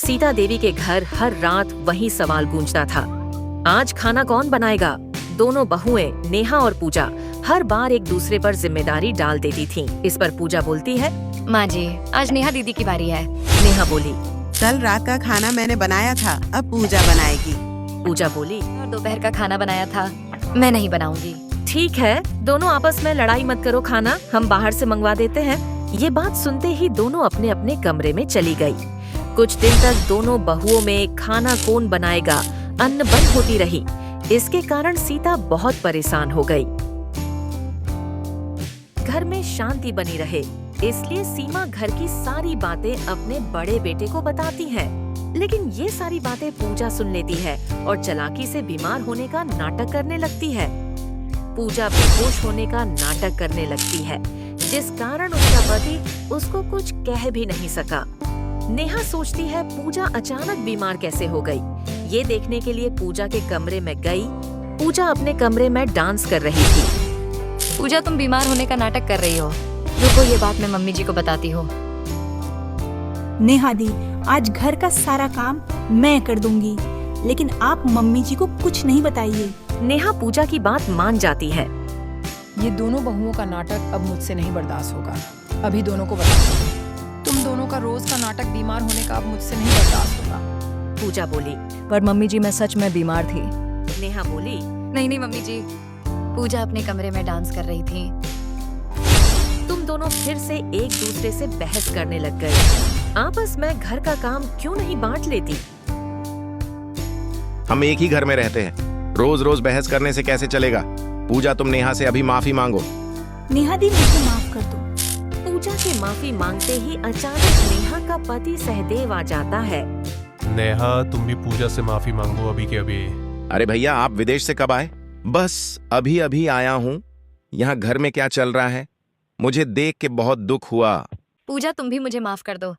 सीता देवी के घर हर रात वही सवाल गूंजता था, आज खाना कौन बनाएगा। दोनों बहुएं नेहा और पूजा हर बार एक दूसरे पर जिम्मेदारी डाल देती थीं। इस पर पूजा बोलती है, माँ जी आज नेहा दीदी की बारी है। नेहा बोली, कल रात का खाना मैंने बनाया था, अब पूजा बनाएगी। पूजा बोली, और दोपहर का खाना बनाया था, मैं नहीं बनाऊंगी। ठीक है, दोनों आपस में लड़ाई मत करो, खाना हम बाहर से मंगवा देते हैं। ये बात सुनते ही दोनों अपने अपने कमरे में चली गई। कुछ दिन तक दोनों बहुओं में खाना कौन बनाएगा अनबन होती रही। इसके कारण सीता बहुत परेशान हो गई। घर में शांति बनी रहे इसलिए सीमा घर की सारी बातें अपने बड़े बेटे को बताती है, लेकिन ये सारी बातें पूजा सुन लेती है और चालाकी से बीमार होने का नाटक करने लगती है। पूजा बेहोश होने का नाटक करने लगती है, जिस कारण उसका पति उसको कुछ कह भी नहीं सका। नेहा सोचती है पूजा अचानक बीमार कैसे हो गई। ये देखने के लिए पूजा के कमरे में गई। पूजा अपने कमरे में डांस कर रही थी। पूजा तुम बीमार होने का नाटक कर रही हो, रुको ये बात मैं मम्मी जी को बताती हूँ। नेहा दी, आज घर का सारा काम मैं कर दूंगी, लेकिन आप मम्मी जी को कुछ नहीं बताइए। नेहा पूजा की बात मान जाती है। ये दोनों बहुओं का नाटक अब मुझसे नहीं बर्दाश्त होगा। अभी दोनों को बता, तुम दोनों का रोज का नाटक बीमार होने का अब मुझसे नहीं बर्दाश्त होगा। पूजा बोली, पर मम्मी जी मैं सच में बीमार थी। नेहा बोली, नहीं मम्मी जी, पूजा अपने कमरे में डांस कर रही थी। तुम दोनों फिर से एक दूसरे से बहस करने लग गए। आपस में घर का काम क्यों नहीं बांट लेती। हम एक ही घर में रहते हैं, रोज रोज बहस करने से कैसे चलेगा। पूजा तुम नेहा से अभी माफी मांगो। नेहा दी मुझे माफ कर दो। पूजा के माफी मांगते ही अचानक नेहा का पति सहदेव आ जाता है। नेहा तुम भी पूजा से माफी मांगो अभी के अभी। अरे भैया आप विदेश से कब आए। बस अभी अभी आया हूँ। यहाँ घर में क्या चल रहा है मुझे देख के बहुत दुख हुआ। पूजा तुम भी मुझे माफ कर दो,